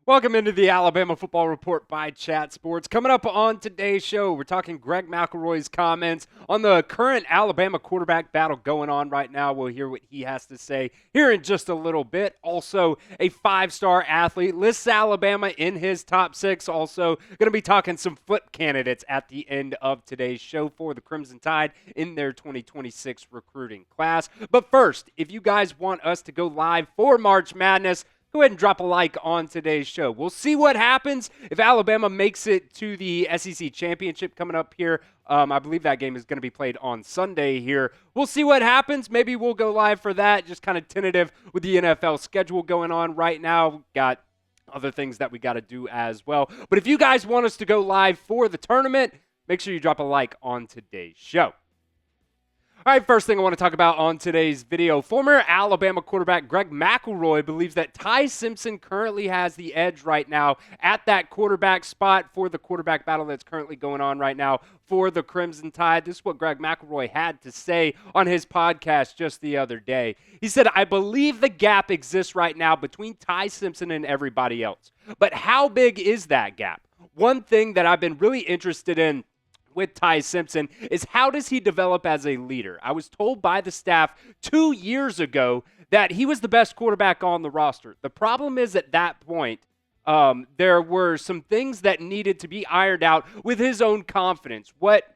Welcome into the Alabama Football Report by Chat Sports. Coming up on today's show, we're talking Greg McElroy's comments on the current Alabama quarterback battle going on right now. We'll hear what he has to say here in just a little bit. Also, a five-star athlete lists Alabama in his top six. Also, going to be talking some flip candidates at the end of today's show for the Crimson Tide in their 2026 recruiting class. But first, if you guys want us to go live for March Madness, go ahead and drop a like on today's show. We'll see what happens if Alabama makes it to the SEC Championship coming up here. I believe that game is going to be played on Sunday here. We'll see what happens. Maybe we'll go live for that. Just kind of tentative with the NFL schedule going on right now. We've got other things that we got to do as well. But if you guys want us to go live for the tournament, make sure you drop a like on today's show. All right, first thing I want to talk about on today's video. Former Alabama quarterback Greg McElroy believes that Ty Simpson currently has the edge right now at that quarterback spot for the quarterback battle that's currently going on right now for the Crimson Tide. This is what Greg McElroy had to say on his podcast just the other day. He said, "I believe the gap exists right now between Ty Simpson and everybody else. But how big is that gap? One thing that I've been really interested in with Ty Simpson is how does he develop as a leader? I was told by the staff 2 years ago that he was the best quarterback on the roster. The problem is at that point, there were some things that needed to be ironed out with his own confidence, what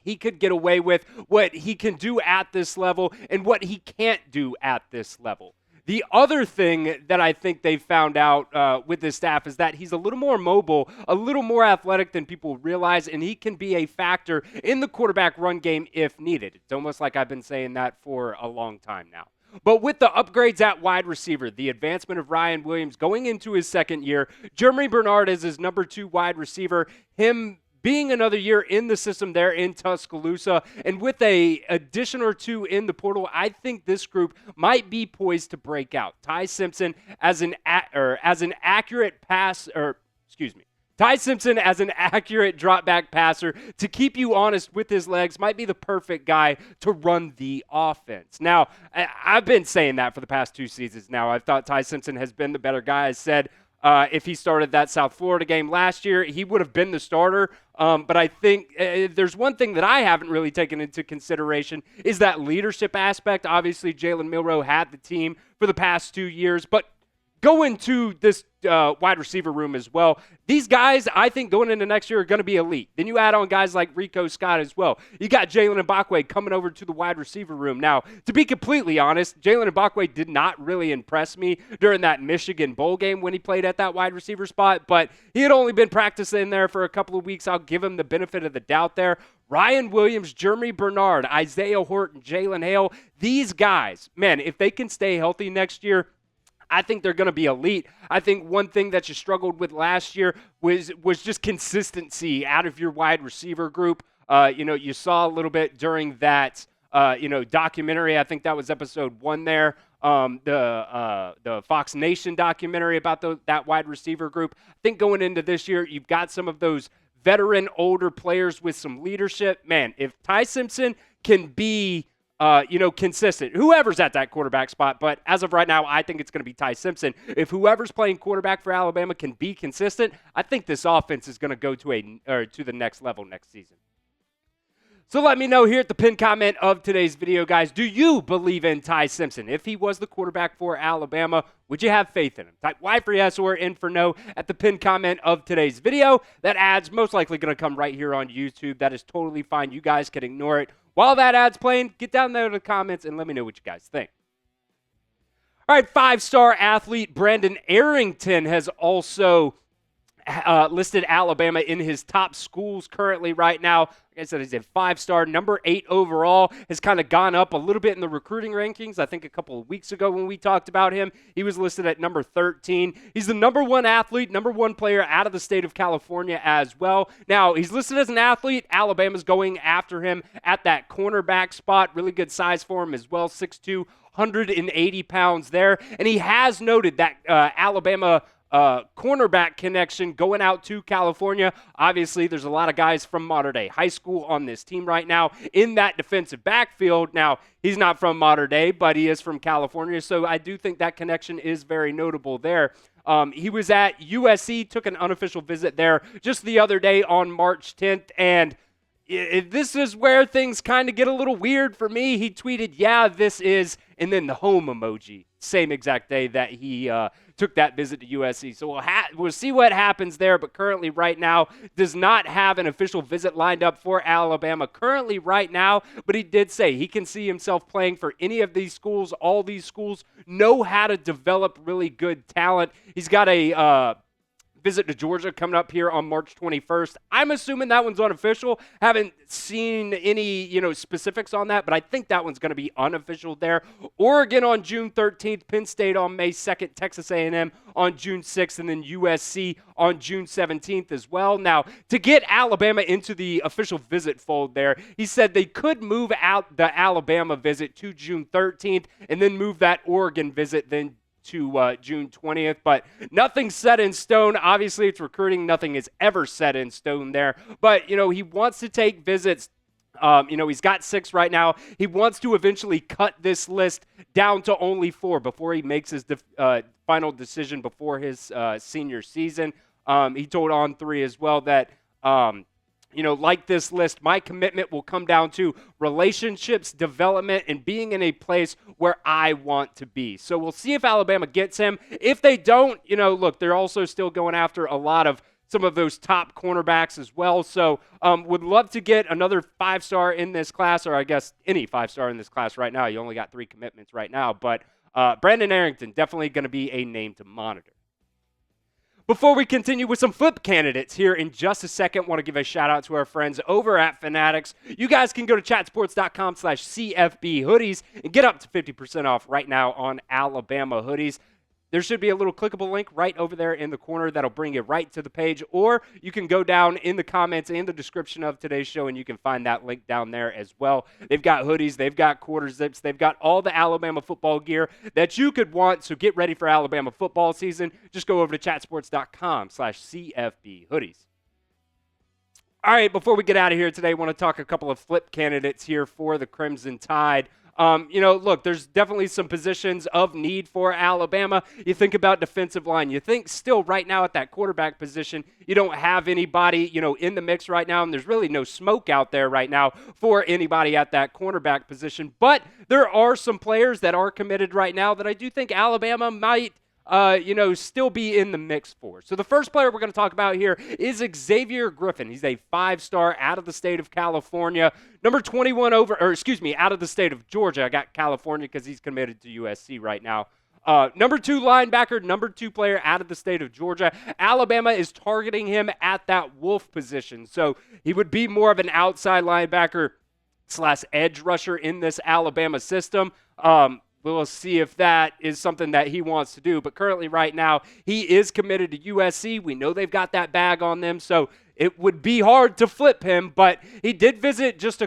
he could get away with, what he can do at this level, and what he can't do at this level. The other thing that I think they found out with this staff is that he's a little more mobile, a little more athletic than people realize, and he can be a factor in the quarterback run game if needed. It's almost like I've been saying that for a long time now. But with the upgrades at wide receiver, the advancement of Ryan Williams going into his second year, Germie Bernard is his number 2 wide receiver, him being another year in the system there in Tuscaloosa, and with a addition or two in the portal, I think this group might be poised to break out. Ty Simpson as an accurate Ty Simpson as an accurate drop back passer to keep you honest with his legs might be the perfect guy to run the offense. Now, I've been saying that for the past 2 seasons now. I've thought Ty Simpson has been the better guy. I said if he started that South Florida game last year, he would have been the starter. But I think there's one thing that I haven't really taken into consideration is that leadership aspect. Obviously, Jalen Milroe had the team for the past 2 years, but go into this wide receiver room as well. These guys, I think, going into next year are going to be elite. Then you add on guys like Rico Scott as well. You got Jalen Mbakwe coming over to the wide receiver room. Now, to be completely honest, Jalen Mbakwe did not really impress me during that Michigan Bowl game when he played at that wide receiver spot, but he had only been practicing there for a couple of weeks. I'll give him the benefit of the doubt there. Ryan Williams, Germie Bernard, Isaiah Horton, Jalen Hale, these guys, man, if they can stay healthy next year, I think they're going to be elite. I think one thing that you struggled with last year was just consistency out of your wide receiver group. You saw a little bit during that, documentary. I think that was episode 1 there. The Fox Nation documentary about that wide receiver group. I think going into this year, you've got some of those veteran, older players with some leadership. Man, if Ty Simpson can be consistent. Whoever's at that quarterback spot, but as of right now, I think it's going to be Ty Simpson. If whoever's playing quarterback for Alabama can be consistent, I think this offense is going to go to the next level next season. So let me know here at the pinned comment of today's video, guys. Do you believe in Ty Simpson? If he was the quarterback for Alabama, would you have faith in him? Type Y for yes or N for no at the pinned comment of today's video. That ad's most likely going to come right here on YouTube. That is totally fine. You guys can ignore it. While that ad's playing, get down there to the comments and let me know what you guys think. All right, 5-star athlete Brandon Arrington has also listed Alabama in his top schools currently right now. Like I said, he's a 5-star, number 8 overall, has kind of gone up a little bit in the recruiting rankings. I think a couple of weeks ago when we talked about him, he was listed at number 13. He's the number 1 athlete, number 1 player out of the state of California as well. Now, he's listed as an athlete. Alabama's going after him at that cornerback spot. Really good size for him as well, 6'2", 180 pounds there. And he has noted that Alabama cornerback connection going out to California. Obviously, there's a lot of guys from Mater Dei High School on this team right now in that defensive backfield. Now, he's not from Mater Dei, but he is from California, so I do think that connection is very notable there. He was at USC, took an unofficial visit there just the other day on March 10th, and this is where things kind of get a little weird for me. He tweeted, "Yeah, this is," and then the home emoji, same exact day that he took that visit to USC. So we'll see what happens there, but currently right now does not have an official visit lined up for Alabama currently right now, but he did say he can see himself playing for any of these schools. All these schools know how to develop really good talent. He's got a visit to Georgia coming up here on March 21st. I'm assuming that one's unofficial. Haven't seen any, specifics on that, but I think that one's going to be unofficial there. Oregon on June 13th, Penn State on May 2nd, Texas A&M on June 6th, and then USC on June 17th as well. Now, to get Alabama into the official visit fold there, he said they could move out the Alabama visit to June 13th and then move that Oregon visit then to June 20th, but nothing's set in stone. Obviously, it's recruiting. Nothing is ever set in stone there, but, he wants to take visits. He's got 6 right now. He wants to eventually cut this list down to only 4 before he makes his final decision before his senior season. He told On3 as well that, like this list, my commitment will come down to relationships, development, and being in a place where I want to be. So we'll see if Alabama gets him. If they don't, look, they're also still going after a lot of some of those top cornerbacks as well. So would love to get another 5-star in this class, or I guess any 5-star in this class right now. You only got 3 commitments right now. But Brandon Arrington, definitely going to be a name to monitor. Before we continue with some flip candidates here in just a second, want to give a shout out to our friends over at Fanatics. You guys can go to chatsports.com/CFB hoodies and get up to 50% off right now on Alabama hoodies. There should be a little clickable link right over there in the corner that'll bring you right to the page, or you can go down in the comments and the description of today's show, and you can find that link down there as well. They've got hoodies, they've got quarter zips, they've got all the Alabama football gear that you could want, so get ready for Alabama football season. Just go over to chatsports.com/CFB hoodies. All right, before we get out of here today, I want to talk a couple of flip candidates here for the Crimson Tide. Look, there's definitely some positions of need for Alabama. You think about defensive line. You think still right now at that quarterback position, you don't have anybody, in the mix right now, and there's really no smoke out there right now for anybody at that cornerback position. But there are some players that are committed right now that I do think Alabama might still be in the mix for. So the first player we're going to talk about here is Xavier Griffin. He's a 5-star out of the state of California. Number 21 out of the state of Georgia. I got California because he's committed to USC right now. Number 2 linebacker, number 2 player out of the state of Georgia. Alabama is targeting him at that wolf position. So he would be more of an outside linebacker / edge rusher in this Alabama system. We'll see if that is something that he wants to do. But currently right now, he is committed to USC. We know they've got that bag on them, so it would be hard to flip him. But he did visit just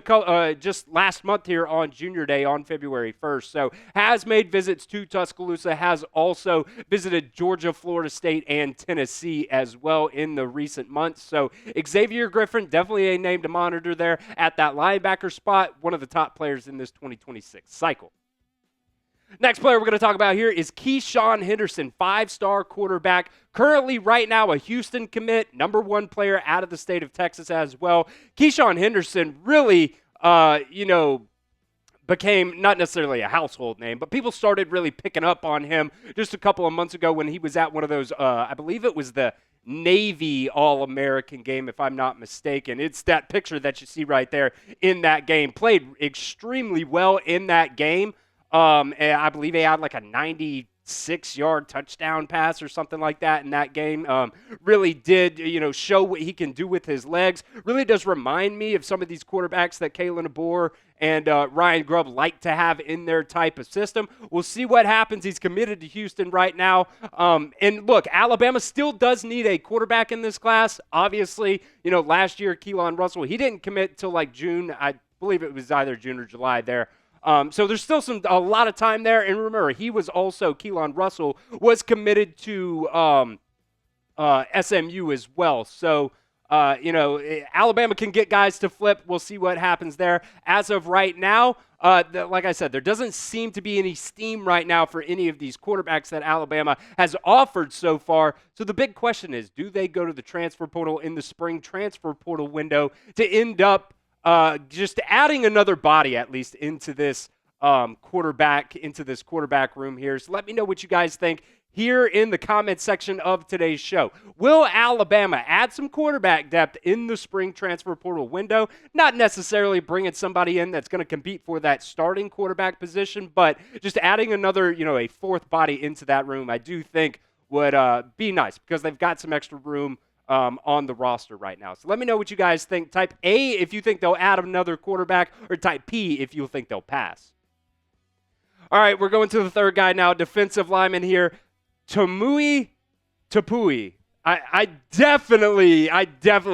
last month here on Junior Day on February 1st. So has made visits to Tuscaloosa, has also visited Georgia, Florida State, and Tennessee as well in the recent months. So Xavier Griffin, definitely a name to monitor there at that linebacker spot, one of the top players in this 2026 cycle. Next player we're going to talk about here is Keyshawn Henderson, 5-star quarterback, currently right now a Houston commit, number 1 player out of the state of Texas as well. Keyshawn Henderson really, became not necessarily a household name, but people started really picking up on him just a couple of months ago when he was at one of those, I believe it was the Navy All-American game, if I'm not mistaken. It's that picture that you see right there in that game. Played extremely well in that game. And I believe he had like a 96-yard touchdown pass or something like that in that game. Really did, show what he can do with his legs. Really does remind me of some of these quarterbacks that Kalen DeBoer and Ryan Grubb like to have in their type of system. We'll see what happens. He's committed to Houston right now. And look, Alabama still does need a quarterback in this class. Obviously, last year, Keelon Russell, he didn't commit till like June. I believe it was either June or July there. So there's still a lot of time there. And remember, Keelon Russell was committed to SMU as well. So Alabama can get guys to flip. We'll see what happens there. As of right now, like I said, there doesn't seem to be any steam right now for any of these quarterbacks that Alabama has offered so far. So the big question is, do they go to the transfer portal in the spring transfer portal window to end up just adding another body at least into this quarterback room here? So let me know what you guys think here in the comment section of today's show. Will Alabama add some quarterback depth in the spring transfer portal window? Not necessarily bringing somebody in that's going to compete for that starting quarterback position, but just adding another, a fourth body into that room, I do think would be nice because they've got some extra room on the roster right now. So let me know what you guys think. Type A if you think they'll add another quarterback, or type P if you think they'll pass. All right, we're going to the third guy now, defensive lineman here. Tamui Tapui. I definitely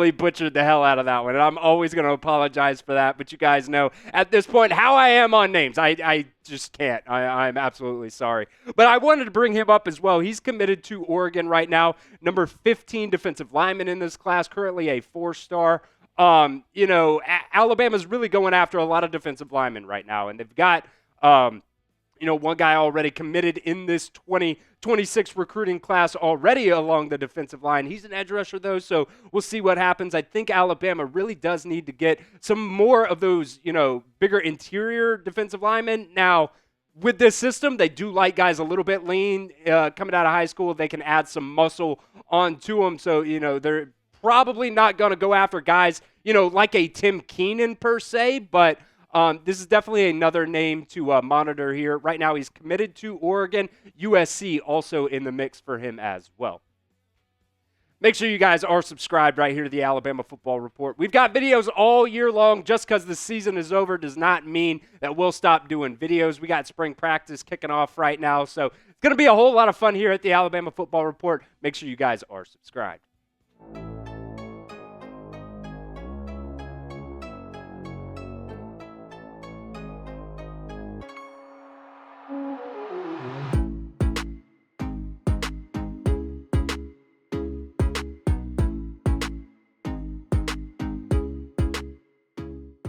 butchered the hell out of that one, and I'm always going to apologize for that, but you guys know at this point how I am on names. I just can't. I'm absolutely sorry. But I wanted to bring him up as well. He's committed to Oregon right now, number 15 defensive lineman in this class, currently a 4-star. Alabama's really going after a lot of defensive linemen right now, and they've got one guy already committed in this 2026 recruiting class already along the defensive line. He's an edge rusher, though, so we'll see what happens. I think Alabama really does need to get some more of those, bigger interior defensive linemen. Now, with this system, they do like guys a little bit lean coming out of high school. They can add some muscle onto them, so, they're probably not going to go after guys, like a Tim Keenan per se, but this is definitely another name to monitor here. Right now, he's committed to Oregon. USC also in the mix for him as well. Make sure you guys are subscribed right here to the Alabama Football Report. We've got videos all year long. Just because the season is over does not mean that we'll stop doing videos. We got spring practice kicking off right now, so it's going to be a whole lot of fun here at the Alabama Football Report. Make sure you guys are subscribed.